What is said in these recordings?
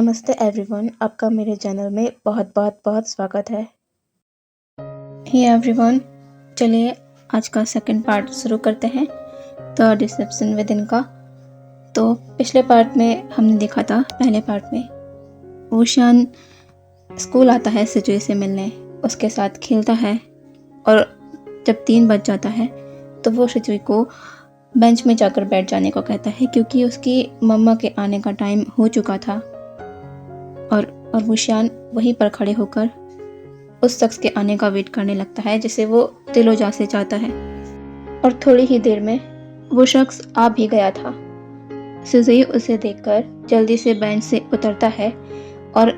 नमस्ते एवरीवन, आपका मेरे चैनल में बहुत बहुत बहुत स्वागत है। हे एवरीवन, चलिए आज का सेकंड पार्ट शुरू करते हैं, द डिसेप्शन विद इन का। तो पिछले पार्ट में हमने देखा था, पहले पार्ट में ओशियन स्कूल आता है सिजुई से मिलने, उसके साथ खेलता है और जब 3 बज जाता है तो वो सिजुई को बेंच में जाकर बैठ जाने को कहता है क्योंकि उसकी मम्मा के आने का टाइम हो चुका था। और वुशियान वहीं पर खड़े होकर उस शख्स के आने का वेट करने लगता है जिसे वो दिलो-जा से चाहता है। और थोड़ी ही देर में वो शख्स आ भी गया था। सिजुई उसे देखकर जल्दी से बेंच से उतरता है और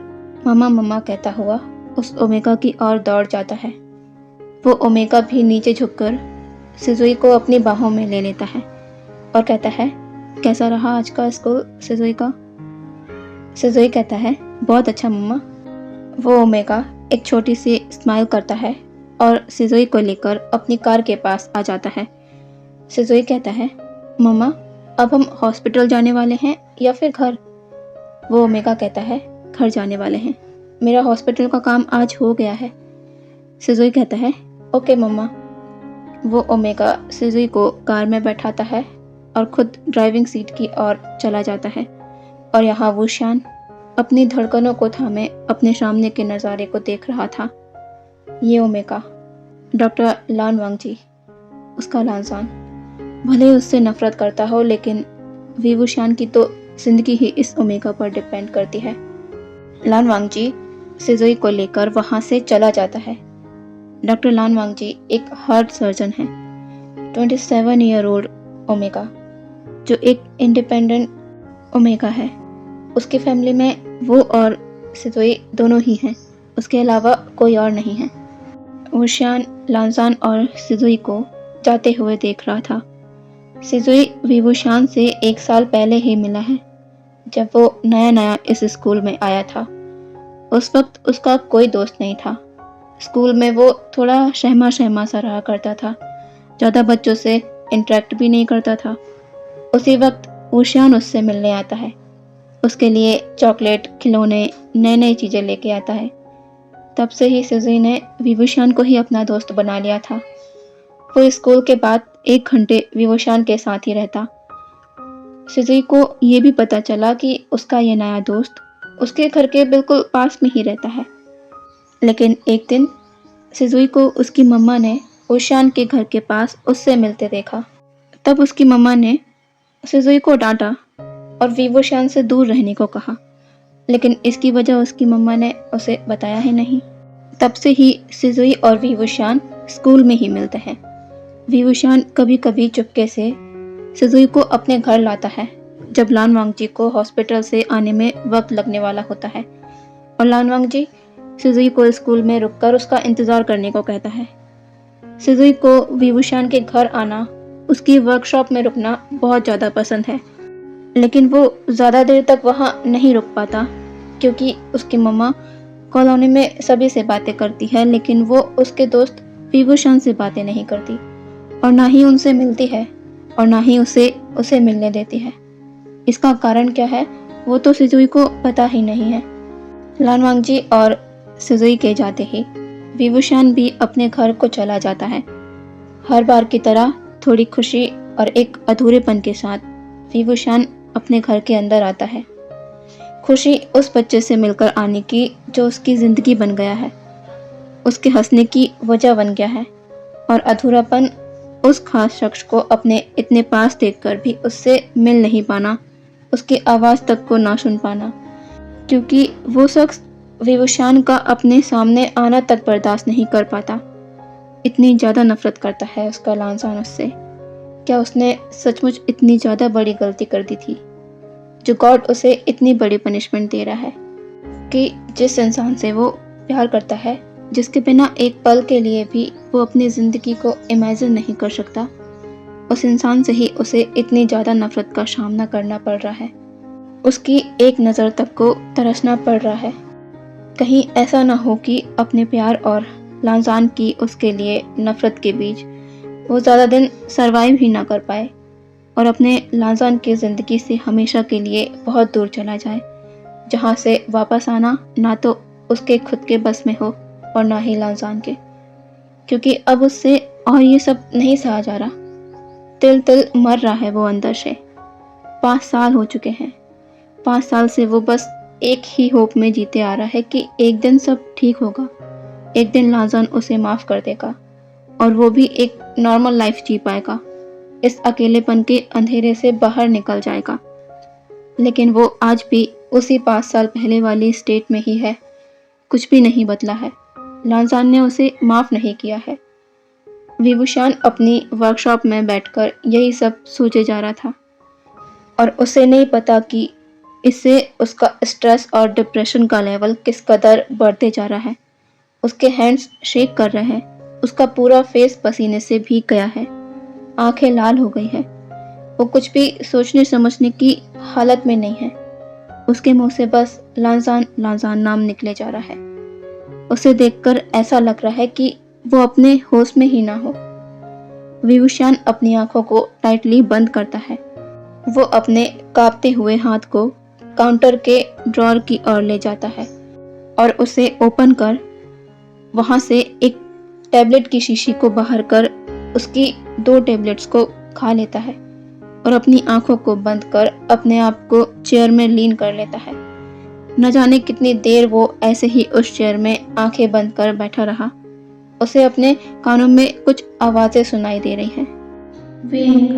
मम्मा मम्मा कहता हुआ उस ओमेगा की ओर दौड़ जाता है। वो ओमेगा भी नीचे झुककर सिजुई को अपनी बाहों में ले लेता है और कहता है, कैसा रहा आज का स्कूल सिजुई का? सिजुई कहता है, बहुत अच्छा मम्मा। वो ओमेगा एक छोटी सी स्माइल करता है और सिजुई को लेकर अपनी कार के पास आ जाता है। सिजुई कहता है, मम्मा अब हम हॉस्पिटल जाने वाले हैं या फिर घर? वो ओमेगा कहता है, घर जाने वाले हैं, मेरा हॉस्पिटल का काम आज हो गया है। सिजुई कहता है, ओके मम्मा। वो ओमेगा सिजुई को कार में बैठाता है और खुद ड्राइविंग सीट की ओर चला जाता है। और यहाँ वुशियान अपनी धड़कनों को थामे अपने सामने के नज़ारे को देख रहा था। ये ओमेगा डॉक्टर लान वांगजी, उसका लानसान, भले ही उससे नफरत करता हो, लेकिन वुशियान की तो जिंदगी ही इस ओमेगा पर डिपेंड करती है। लान वांगजी सिजुई को लेकर वहाँ से चला जाता है। डॉक्टर लान वांगजी एक हार्ट सर्जन है। 27 ईयर ओल्ड ओमेगा, जो एक इंडिपेंडेंट ओमेगा है। उसकी फैमिली में वो और सिजुई दोनों ही हैं, उसके अलावा कोई और नहीं है। वुशियान लानसान और सिजुई को जाते हुए देख रहा था। सिजुई वुशियान से 1 साल पहले ही मिला है, जब वो नया नया इस स्कूल में आया था। उस वक्त उसका कोई दोस्त नहीं था। स्कूल में वो थोड़ा शहमा सा रहा करता था, ज़्यादा बच्चों से इंटरेक्ट भी नहीं करता था। उसी वक्त वुशियान उससे मिलने आता है, उसके लिए चॉकलेट, खिलौने, नई नई चीज़ें लेके आता है। तब से ही सिजुई ने वुशियान को ही अपना दोस्त बना लिया था। वो स्कूल के बाद 1 घंटे वुशियान के साथ ही रहता। सिजुई को ये भी पता चला कि उसका ये नया दोस्त उसके घर के बिल्कुल पास में ही रहता है। लेकिन एक दिन सिजुई को उसकी मम्मा ने वुशियान के घर के पास उससे मिलते देखा। तब उसकी मम्मा ने सिजुई को डांटा और वुशियान से दूर रहने को कहा, लेकिन इसकी वजह उसकी मम्मा ने उसे बताया ही नहीं। तब से ही सिजुई और वुशियान स्कूल में ही मिलते हैं। वुशियान कभी कभी चुपके से सिजुई को अपने घर लाता है जब लान वांगजी को हॉस्पिटल से आने में वक्त लगने वाला होता है, और लान वांगजी सिजुई को स्कूल में रुककर उसका इंतज़ार करने को कहता है। सिजुई को वुशियान के घर आना, उसकी वर्कशॉप में रुकना बहुत ज़्यादा पसंद है, लेकिन वो ज़्यादा देर तक वहाँ नहीं रुक पाता क्योंकि उसकी मम्मा कॉलोनी में सभी से बातें करती है, लेकिन वो उसके दोस्त वुशियान से बातें नहीं करती और ना ही उनसे मिलती है और ना ही उसे मिलने देती है। इसका कारण क्या है वो तो सिजुई को पता ही नहीं है। लान वांगजी और सिजुई के जाते ही वुशियान भी अपने घर को चला जाता है। हर बार की तरह थोड़ी खुशी और एक अधूरेपन के साथ वुशियान अपने घर के अंदर आता है। खुशी उस बच्चे से मिलकर आने की जो उसकी ज़िंदगी बन गया है, उसके हंसने की वजह बन गया है, और अधूरापन उस खास शख्स को अपने इतने पास देखकर भी उससे मिल नहीं पाना, उसकी आवाज़ तक को ना सुन पाना, क्योंकि वो शख्स वुशियान का अपने सामने आना तक बर्दाश्त नहीं कर पाता। इतनी ज़्यादा नफरत करता है उसका लानसान उससे। क्या उसने सचमुच इतनी ज़्यादा बड़ी गलती कर दी थी जो गॉड उसे इतनी बड़ी पनिशमेंट दे रहा है कि जिस इंसान से वो प्यार करता है, जिसके बिना एक पल के लिए भी वो अपनी ज़िंदगी को इमेजिन नहीं कर सकता, उस इंसान से ही उसे इतनी ज़्यादा नफरत का सामना करना पड़ रहा है। उसकी एक नज़र तक को तरसना पड़ रहा है। कहीं ऐसा ना हो कि अपने प्यार और लानसान की उसके लिए नफरत के बीच वो ज़्यादा दिन सरवाइव ही ना कर पाए और अपने लानसान की ज़िंदगी से हमेशा के लिए बहुत दूर चला जाए। जहाँ से वापस आना ना तो उसके खुद के बस में हो और ना ही लांजान के, क्योंकि अब उससे और ये सब नहीं सहा जा रहा। तिल तिल मर रहा है वो अंदर से। 5 साल हो चुके हैं। 5 साल से वो बस एक ही होप में जीते आ रहा है कि एक दिन सब ठीक होगा, एक दिन लांजान उसे माफ़ कर देगा और वो भी एक नॉर्मल लाइफ जी पाएगा, इस अकेलेपन के अंधेरे से बाहर निकल जाएगा। लेकिन वो आज भी उसी 5 साल पहले वाली स्टेट में ही है, कुछ भी नहीं बदला है। लांजान ने उसे माफ़ नहीं किया है। विभूषण अपनी वर्कशॉप में बैठकर यही सब सोचे जा रहा था और उसे नहीं पता कि इससे उसका स्ट्रेस और डिप्रेशन का लेवल किस कदर बढ़ते जा रहा है। उसके हैंड्स शेक कर रहे हैं, उसका पूरा फेस पसीने से भीग गया है, आंखें लाल हो गई है। वो कुछ भी सोचने समझने की हालत में नहीं है। उसके मुंह से बस लांजान लांजान नाम निकले जा रहा है। उसे देखकर ऐसा लग रहा है कि वो अपने होश में ही ना हो। विभूषण अपनी आंखों को टाइटली बंद करता है। वो अपने कांपते हुए हाथ को काउंटर के ड्रॉअर की ओर ले जाता है और उसे ओपन कर वहां से एक टैबलेट की शीशी को बाहर कर उसकी 2 टैबलेट्स को खा लेता है और अपनी आंखों को बंद कर अपने आप को चेयर में लीन कर लेता है। न जाने कितनी देर वो ऐसे ही उस चेयर में आंखें बंद कर बैठा रहा। उसे अपने कानों में कुछ आवाजें सुनाई दे रही हैं। वेंग,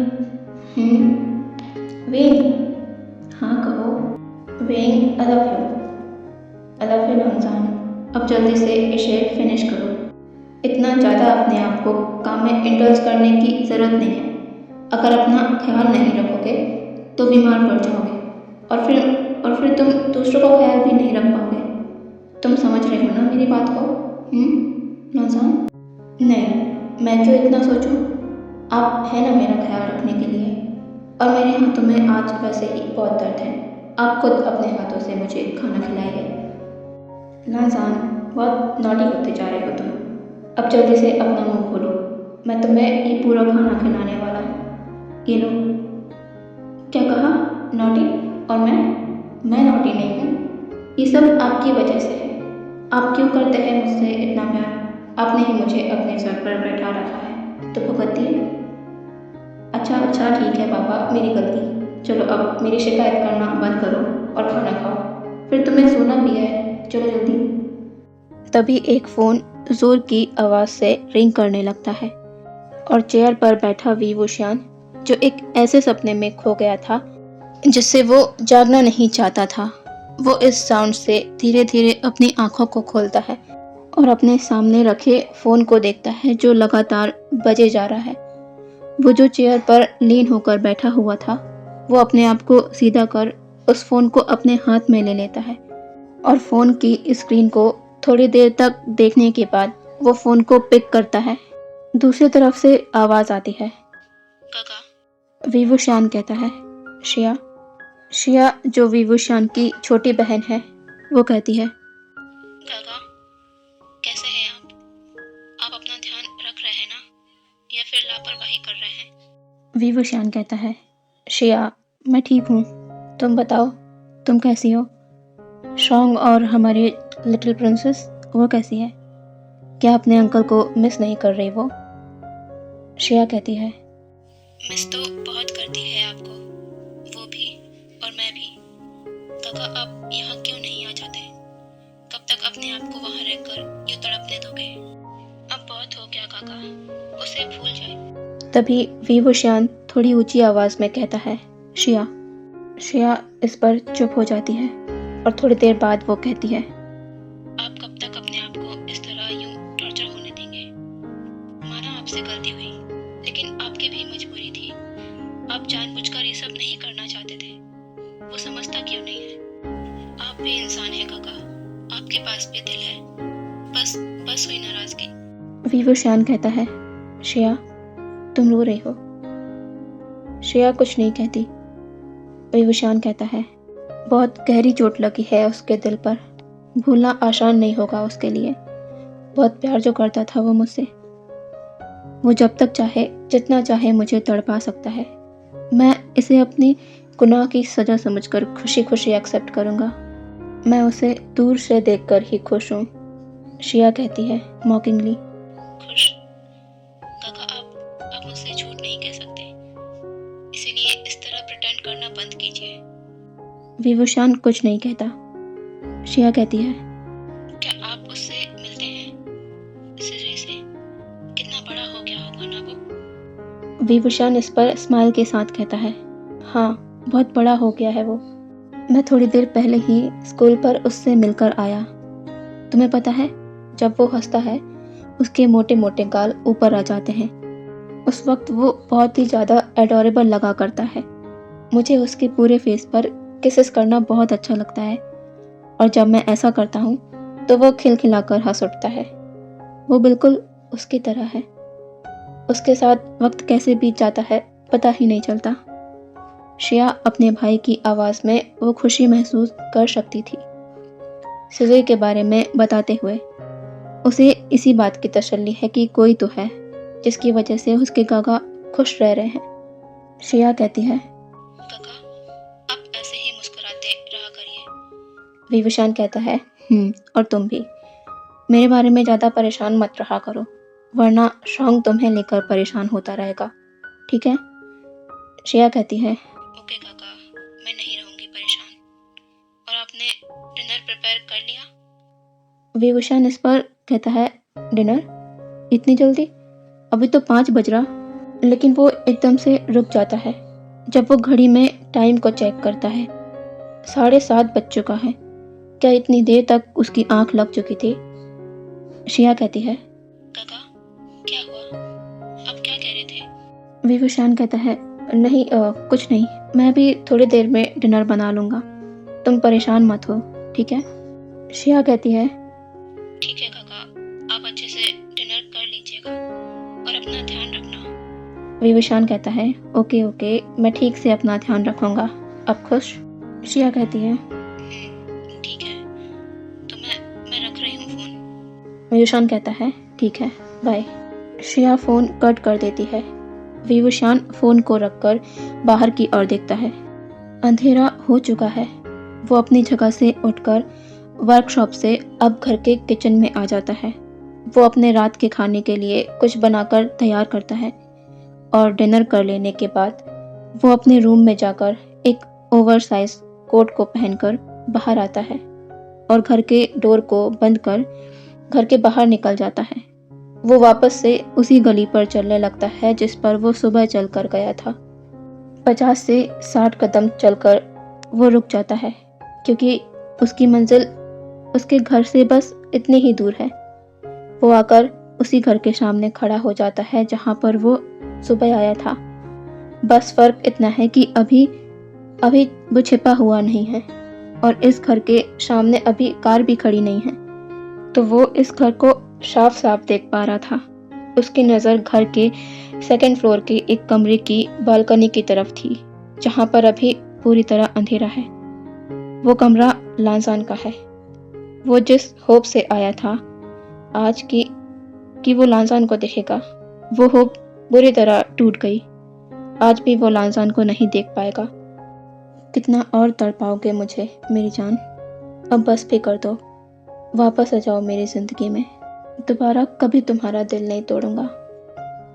वेंग, हाँ कहो। वेंग, आई लव यू लांजान। अब जल्दी से इसे फिनिश करो। इतना ज़्यादा अपने आप को काम में इंडल्ज करने की ज़रूरत नहीं है। अगर अपना ख्याल नहीं रखोगे तो बीमार पड़ जाओगे और फिर तुम दूसरों का ख्याल भी नहीं रख पाओगे। तुम समझ रहे हो ना मेरी बात को? लांजान? नहीं, मैं क्यों इतना सोचूं? आप है ना मेरा ख्याल रखने के लिए, और मेरे हाथों में आज वैसे ही बहुत दर्द है। आप खुद अपने हाथों से मुझे खाना खिलाइए। लांजान, बहुत नॉटी होते जा रहे हो तुम। अब जल्दी से अपना मुंह खोलो, मैं तुम्हें ये पूरा खाना खिलाने वाला हूँ। ये लो। क्या कहा? नॉटी? और मैं नॉटी नहीं हूँ। ये सब आपकी वजह से है। आप क्यों करते हैं मुझसे इतना प्यार? आपने ही मुझे अपने सर पर बैठा रखा है, तो भुगतिए। अच्छा ठीक है पापा, मेरी गलती। चलो अब मेरी शिकायत करना बंद करो और खाना खाओ, फिर तुम्हें सोना भी है। चलो जल्दी। तभी एक फ़ोन जोर की आवाज़ से रिंग करने लगता है और चेयर पर बैठा विभूषण, जो एक ऐसे सपने में खो गया था जिससे वो जागना नहीं चाहता था, वो इस साउंड से धीरे धीरे अपनी आंखों को खोलता है और अपने सामने रखे फ़ोन को देखता है जो लगातार बजे जा रहा है। वो जो चेयर पर लीन होकर बैठा हुआ था, वो अपने आप को सीधा कर उस फ़ोन को अपने हाथ में ले लेता है और फ़ोन की स्क्रीन को थोड़ी देर तक देखने के बाद वो फ़ोन को पिक करता है। दूसरी तरफ से आवाज़ आती है। काका। विभूषण कहता है। शिया जो विभूषण की छोटी बहन है, वो कहती है, काका कैसे हैं आप अपना ध्यान रख रहे हैं ना, या फिर लापरवाही कर रहे हैं? विभूषण कहता है, शिया मैं ठीक हूँ, तुम बताओ तुम कैसी हो? शॉन्ग और हमारी लिटिल प्रिंसेस, वो कैसी है? क्या अपने अंकल को मिस नहीं कर रही वो? शिया कहती है, मिस तो बहुत करती है आपको, वो भी और मैं भी। काका आप यहाँ क्यों नहीं आ जाते? कब तक अपने आप को वहाँ रहकर यूँ तड़पने दोगे? अब बहुत हो गया काका, उसे भूल जाए। तभी विभूषण थोड़ी ऊंची आवाज में कहता है, शिया इस पर चुप हो जाती है और थोड़ी देर बाद वो कहती है, आप कब तक अपने आप को इस तरह यूं टॉर्चर होने देंगे? माना आपसे गलती हुई, लेकिन आपकी भी मजबूरी थी। आप जानबूझकर ये सब नहीं करना चाहते थे। वो समझता क्यों नहीं है? आप भी इंसान है काका, आपके पास भी दिल है। बस हुई नाराजगी। विभूषण कहता है, शिया तुम रो रही हो? शिया कुछ नहीं कहती। विभूषण कहता है, बहुत गहरी चोट लगी है उसके दिल पर, भूलना आसान नहीं होगा उसके लिए। बहुत प्यार जो करता था वो मुझसे, वो जब तक चाहे जितना चाहे मुझे तड़पा सकता है। मैं इसे अपनी गुनाह की सज़ा समझकर खुशी खुशी एक्सेप्ट करूँगा। मैं उसे दूर से देखकर ही खुश हूँ, शिया कहती है मॉकिंगली। खुश? काका, आप मुझसे झूठ नहीं कह सकते, इसीलिए इस तरह प्रिटेंड करना बंद कीजिए। विभूषण कुछ नहीं कहता। शिया कहती है, क्या आप उससे मिलते हैं? सिजरी से? कितना बड़ा हो गया होगा ना वो? विभूषण इस पर स्माइल के साथ कहता है, हाँ, बहुत बड़ा हो गया है वो। मैं थोड़ी देर पहले ही स्कूल पर उससे मिलकर आया। तुम्हें पता है, जब वो हंसता है उसके मोटे मोटे गाल ऊपर आ जाते हैं। उस वक्त वो बहुत ही ज़्यादा एडोरेबल लगा करता है। मुझे उसके पूरे फेस पर किसेस करना बहुत अच्छा लगता है, और जब मैं ऐसा करता हूँ तो वो खिलखिलाकर हंस उठता है। वो बिल्कुल उसकी तरह है। उसके साथ वक्त कैसे बीत जाता है पता ही नहीं चलता। शिया अपने भाई की आवाज़ में वो खुशी महसूस कर सकती थी। सिजरी के बारे में बताते हुए उसे इसी बात की तसल्ली है कि कोई तो है जिसकी वजह से उसके काका खुश रह रहे हैं। शिया कहती है, काका, आप ऐसे ही मुस्कुराते रहा करिए। विभूषण कहता है, और तुम भी मेरे बारे में ज़्यादा परेशान मत रहा करो, वरना शौक तुम्हें लेकर परेशान होता रहेगा, ठीक है? शिया कहती है, ओके काका, मैं नहीं रहूंगी परेशान। और आपने डिनर प्रिपेयर कर लिया? विभूषण इस पर कहता है, डिनर? इतनी जल्दी? अभी तो 5 बज रहा। लेकिन वो एकदम से रुक जाता है जब वो घड़ी में टाइम को चेक करता है। 7:30 बज चुका है। क्या इतनी देर तक उसकी आंख लग चुकी थी? शिया कहती है, काका, क्या हुआ? आप क्या कह रहे थे? विभूषण कहता है, नहीं, कुछ नहीं, मैं भी थोड़ी देर में डिनर बना लूँगा, तुम परेशान मत हो, ठीक है? शिया कहती है, ठीक है काका, आप अच्छे से डिनर कर लीजिएगा और अपना ध्यान रखना। विभूषण कहता है, ओके ओके, मैं ठीक से अपना ध्यान रखूँगा, अब खुश? शिया कहती है, ठीक है, तो मैं रख रही हूँ फ़ोन। विभूषण कहता है, ठीक है, बाय। शिया फ़ोन कट कर देती है। विभूषण फ़ोन को रखकर बाहर की ओर देखता है। अंधेरा हो चुका है। वो अपनी जगह से उठकर वर्कशॉप से अब घर के किचन में आ जाता है। वो अपने रात के खाने के लिए कुछ बनाकर तैयार करता है और डिनर कर लेने के बाद वो अपने रूम में जाकर एक ओवरसाइज कोट को पहनकर बाहर आता है और घर के डोर को बंद कर घर के बाहर निकल जाता है। वो वापस से उसी गली पर चलने लगता है जिस पर वो सुबह चलकर गया था। 50 से 60 कदम चलकर वो रुक जाता है क्योंकि उसकी मंजिल उसके घर से बस इतनी ही दूर है। वो आकर उसी घर के सामने खड़ा हो जाता है जहाँ पर वो सुबह आया था। बस फर्क इतना है कि अभी वो छिपा हुआ नहीं है और इस घर के सामने अभी कार भी खड़ी नहीं है, तो वो इस घर को साफ साफ देख पा रहा था। उसकी नज़र घर के 2nd फ्लोर के एक कमरे की बालकनी की तरफ थी जहाँ पर अभी पूरी तरह अंधेरा है। वो कमरा लांसान का है। वो जिस होप से आया था आज कि वो लांसान को देखेगा, वो होप बुरी तरह टूट गई। आज भी वो लांसान को नहीं देख पाएगा। कितना और तड़पाओगे मुझे मेरी जान? अब बस भी कर दो, वापस आ जाओ मेरी ज़िंदगी में। दोबारा कभी तुम्हारा दिल नहीं तोड़ूंगा।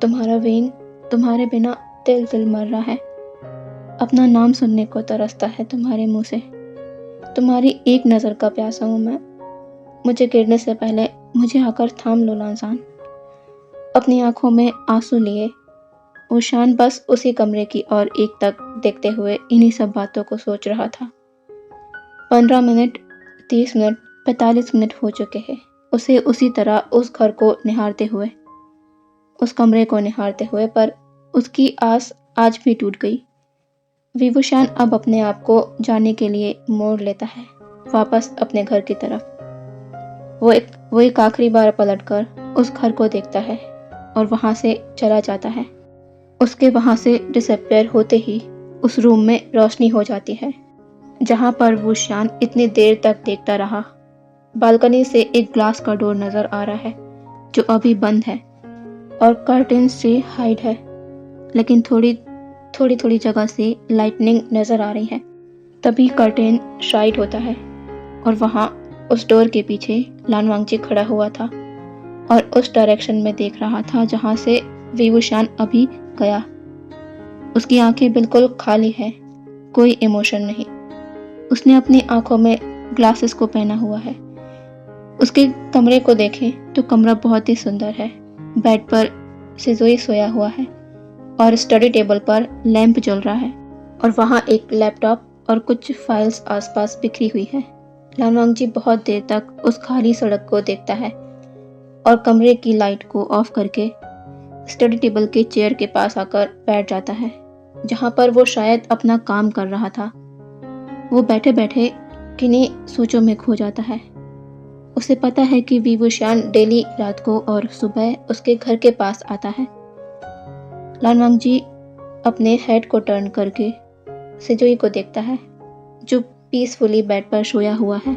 तुम्हारा वेन तुम्हारे बिना दिल मर रहा है। अपना नाम सुनने को तरसता है तुम्हारे मुंह से। तुम्हारी एक नज़र का प्यासा हूँ मैं। मुझे गिरने से पहले मुझे आकर थाम लो लांसान। अपनी आंखों में आंसू लिए उशान बस उसी कमरे की ओर एक तक देखते हुए इन्हीं सब बातों को सोच रहा था। 15 मिनट, 30 मिनट, 45 मिनट हो चुके हैं उसे उसी तरह उस घर को निहारते हुए, उस कमरे को निहारते हुए, पर उसकी आस आज भी टूट गई। विभूषण अब अपने आप को जाने के लिए मोड़ लेता है वापस अपने घर की तरफ। वो एक आखिरी बार पलटकर उस घर को देखता है और वहां से चला जाता है। उसके वहां से डिसअपियर होते ही उस रूम में रोशनी हो जाती है जहां पर वो शान इतनी देर तक देखता रहा। बालकनी से एक ग्लास का डोर नजर आ रहा है जो अभी बंद है और कर्टेन से हाइड है, लेकिन थोड़ी जगह से लाइटनिंग नजर आ रही है। तभी कर्टेन साइड होता है और वहाँ उस डोर के पीछे लान वांगची खड़ा हुआ था और उस डायरेक्शन में देख रहा था जहाँ से विवुशान अभी गया। उसकी आंखें बिल्कुल खाली है, कोई इमोशन नहीं। उसने अपनी आंखों में ग्लासेस को पहना हुआ है। उसके कमरे को देखें तो कमरा बहुत ही सुंदर है। बेड पर सिजोई सोया हुआ है और स्टडी टेबल पर लैंप जल रहा है और वहाँ एक लैपटॉप और कुछ फाइल्स आसपास बिखरी हुई है। लान वांगची बहुत देर तक उस खाली सड़क को देखता है और कमरे की लाइट को ऑफ करके स्टडी टेबल के चेयर के पास आकर बैठ जाता है जहाँ पर वो शायद अपना काम कर रहा था। वो बैठे बैठे किन्हीं सोचों में खो जाता है। उसे पता है कि विवुशान डेली रात को और सुबह उसके घर के पास आता है। लान वांगची अपने हेड को टर्न करके सिजोई को देखता है जो पीसफुली बेड पर सोया हुआ है।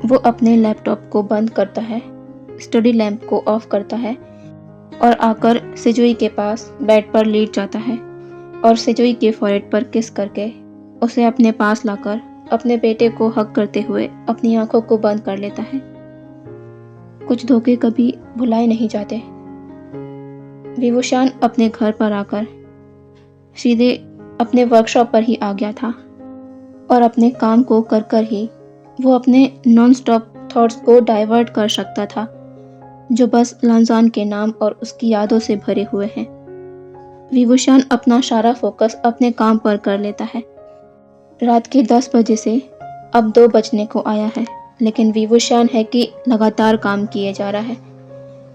वो अपने लैपटॉप को बंद करता है, स्टडी लैंप को ऑफ करता है और आकर सिजोई के पास बेड पर लेट जाता है और सिजोई के फॉरहेड पर किस करके उसे अपने पास लाकर अपने बेटे को हग करते हुए अपनी आंखों को बंद कर लेता है। कुछ धोखे कभी भुलाए नहीं जाते। विवुशान अपने घर पर आकर सीधे अपने वर्कशॉप पर ही आ गया था और अपने काम को कर कर ही वो अपने नॉन स्टॉप थॉट्स को डाइवर्ट कर सकता था जो बस लांजान के नाम और उसकी यादों से भरे हुए हैं। विवुशान अपना सारा फोकस अपने काम पर कर लेता है। रात के 10 बजे से अब 2 बजने को आया है, लेकिन विवुशान है कि लगातार काम किए जा रहा है।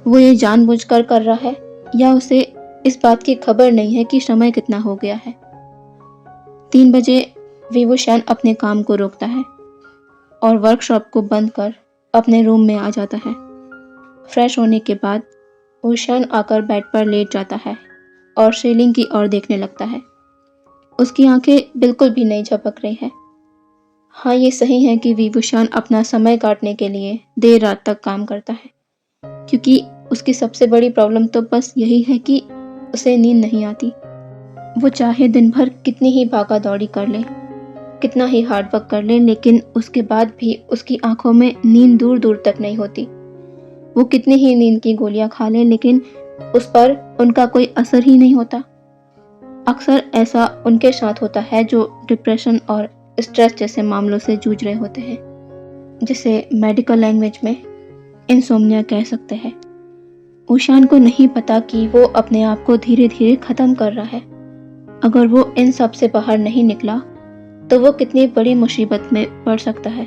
वो ये जानबूझकर कर रहा है या उसे इस बात की खबर नहीं है कि समय कितना हो गया है। 3 बजे विवुशान अपने काम को रोकता है और वर्कशॉप को बंद कर अपने रूम में आ जाता है। फ्रेश होने के बाद वुशान आकर बेड पर लेट जाता है और सीलिंग की ओर देखने लगता है। उसकी आंखें बिल्कुल भी नहीं झपक रही है। हाँ, ये सही है कि विवुशान अपना समय काटने के लिए देर रात तक काम करता है, क्योंकि उसकी सबसे बड़ी प्रॉब्लम तो बस यही है कि उसे नींद नहीं आती। वो चाहे दिन भर कितनी ही भागा दौड़ी कर ले, कितना ही हार्ड वर्क कर ले, लेकिन उसके बाद भी उसकी आंखों में नींद दूर दूर तक नहीं होती। वो कितनी ही नींद की गोलियां खा ले, लेकिन उस पर उनका कोई असर ही नहीं होता। अक्सर ऐसा उनके साथ होता है जो डिप्रेशन और स्ट्रेस जैसे मामलों से जूझ रहे होते हैं, जिसे मेडिकल लैंग्वेज में इंसोम्निया कह सकते हैं। वुशान को नहीं पता कि वो अपने आप को धीरे धीरे खत्म कर रहा है। अगर वो इन सब से बाहर नहीं निकला तो वो कितनी बड़ी मुसीबत में पड़ सकता है,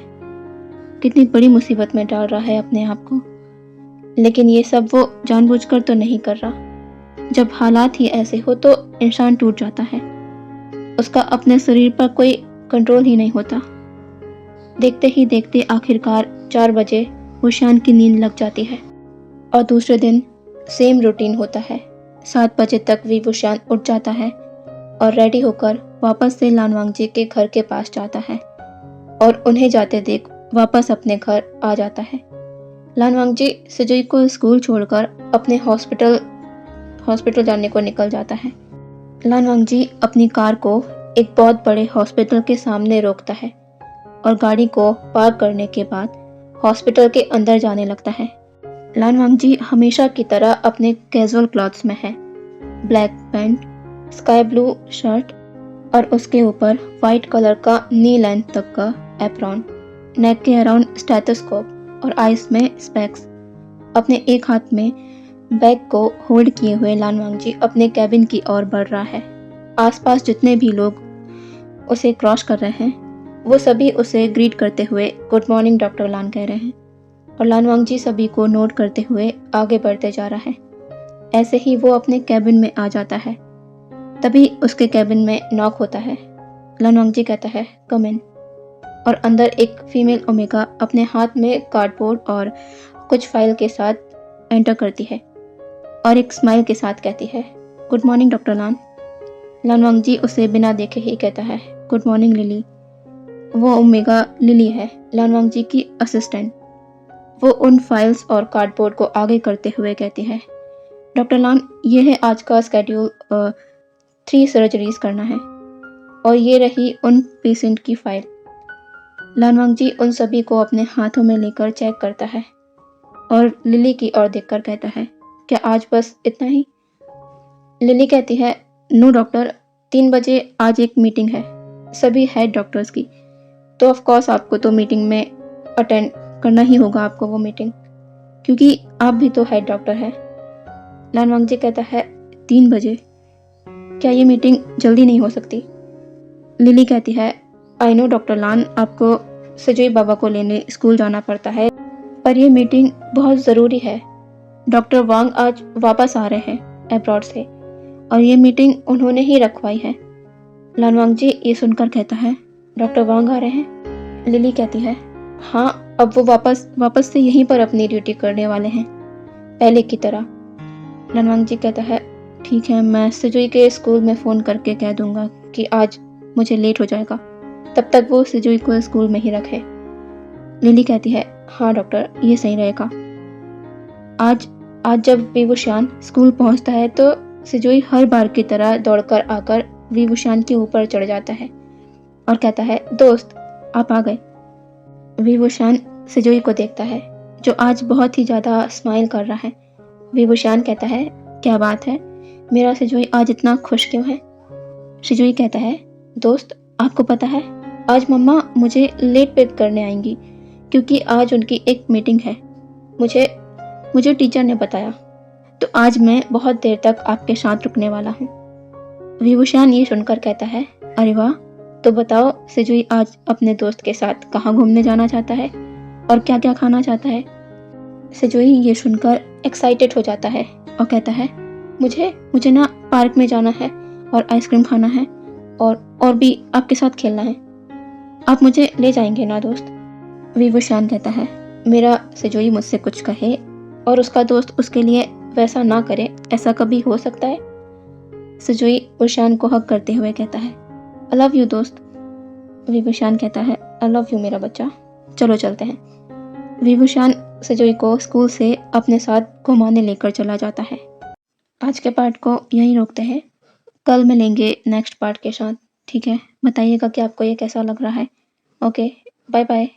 कितनी बड़ी मुसीबत में डाल रहा है अपने आप को। लेकिन ये सब वो जानबूझकर तो नहीं कर रहा। जब हालात ही ऐसे हो तो इंसान टूट जाता है। उसका अपने शरीर पर कोई कंट्रोल ही नहीं होता। देखते ही देखते आखिरकार 4 बजे वुशान की नींद लग जाती है और दूसरे दिन सेम रूटीन होता है। 7 बजे तक विवुशान उठ जाता है और रेडी होकर वापस से लान वांगची के घर के पास जाता है और उन्हें जाते देख वापस अपने घर आ जाता है। लान वांगची सिजोई को स्कूल छोड़कर अपने हॉस्पिटल जाने को निकल जाता है। लान वांगची अपनी कार को एक बहुत बड़े हॉस्पिटल के सामने रोकता है और गाड़ी को पार्क करने के बाद हॉस्पिटल के अंदर जाने लगता है। लान वांगची हमेशा की तरह अपने कैजुअल क्लॉथ्स में है, black pant, sky blue shirt और उसके ऊपर वाइट कलर का नी लेंथ तक का एप्रॉन, नेक के अराउंड स्टेथोस्कोप और आईज में स्पेक्स। अपने एक हाथ में बैग को होल्ड किए हुए लान वांगची अपने कैबिन की ओर बढ़ रहा है। आसपास जितने भी लोग उसे क्रॉस कर रहे हैं वो सभी उसे ग्रीट करते हुए गुड मॉर्निंग डॉक्टर लान कह रहे हैं और लान वांगची सभी को नोट करते हुए आगे बढ़ते जा रहा है। ऐसे ही वो अपने कैबिन में आ जाता है। तभी उसके कैबिन में नॉक होता है। लान वांगची कहता है कम इन और अंदर एक फीमेल ओमेगा अपने हाथ में कार्डबोर्ड और कुछ फाइल के साथ एंटर करती है और एक स्माइल के साथ कहती है गुड मॉर्निंग डॉक्टर लान। लान वांगची उसे बिना देखे ही कहता है गुड मॉर्निंग लिली। वो ओमेगा लिली है, लान वांगची की असिस्टेंट। वो उन फाइल्स और कार्डबोर्ड को आगे करते हुए कहती है डॉक्टर लान, ये है आज का स्केड्यूल, 3 सर्जरीज करना है और ये रही उन पेशेंट की फाइल। लानवांग जी उन सभी को अपने हाथों में लेकर चेक करता है और लिली की ओर देखकर कहता है, क्या आज बस इतना ही? लिली कहती है, नो डॉक्टर, 3 बजे आज एक मीटिंग है सभी हेड डॉक्टर्स की, तो ऑफ कोर्स आपको तो मीटिंग में अटेंड करना ही होगा, आपको वो मीटिंग, क्योंकि आप भी तो हेड डॉक्टर हैं। लानवांग जी कहता है, 3 बजे? क्या ये मीटिंग जल्दी नहीं हो सकती? लिली कहती है, आई नो डॉक्टर लान, आपको सजोई बाबा को लेने स्कूल जाना पड़ता है, पर यह मीटिंग बहुत ज़रूरी है। डॉक्टर वांग आज वापस आ रहे हैं अब्रॉड से और ये मीटिंग उन्होंने ही रखवाई है। लानवांग जी ये सुनकर कहता है, डॉक्टर वांग आ रहे हैं? लिली कहती है, हाँ, अब वो वापस से यहीं पर अपनी ड्यूटी करने वाले हैं, पहले की तरह। लानवांग जी कहता है, ठीक है, मैं सिजुई के स्कूल में फ़ोन करके कह दूंगा कि आज मुझे लेट हो जाएगा, तब तक वो सिजुई को स्कूल में ही रखे। लिली कहती है, हाँ डॉक्टर, ये सही रहेगा। आज जब विवुशान स्कूल पहुंचता है तो सिजुई हर बार की तरह दौड़कर आकर विवुशान के ऊपर चढ़ जाता है और कहता है, दोस्त आप आ गए। विवुशान सिजुई को देखता है जो आज बहुत ही ज़्यादा स्माइल कर रहा है। विवुशान कहता है, क्या बात है, मेरा सिजुई आज इतना खुश क्यों है? सिजुई कहता है, दोस्त आपको पता है, आज मम्मा मुझे लेट पिक करने आएंगी क्योंकि आज उनकी एक मीटिंग है। मुझे टीचर ने बताया, तो आज मैं बहुत देर तक आपके साथ रुकने वाला हूँ। विभूषण ये सुनकर कहता है, अरे वाह, तो बताओ सिजुई आज अपने दोस्त के साथ कहाँ घूमने जाना चाहता है और क्या क्या खाना चाहता है? सिजुई ये सुनकर एक्साइटेड हो जाता है और कहता है, मुझे ना पार्क में जाना है और आइसक्रीम खाना है और भी आपके साथ खेलना है। आप मुझे ले जाएंगे ना दोस्त? विभूषण कहता है, मेरा सिजुई मुझसे कुछ कहे और उसका दोस्त उसके लिए वैसा ना करे, ऐसा कभी हो सकता है? सिजुई वुशान को हग करते हुए कहता है, आई लव यू दोस्त। विभूषण कहता है, आई लव यू मेरा बच्चा, चलो चलते हैं। विभूषण सिजुई को स्कूल से अपने साथ घुमाने लेकर चला जाता है। आज के पार्ट को यहीं रोकते हैं, कल मिलेंगे नेक्स्ट पार्ट के साथ। ठीक है, बताइएगा कि आपको ये कैसा लग रहा है। Okay, bye bye.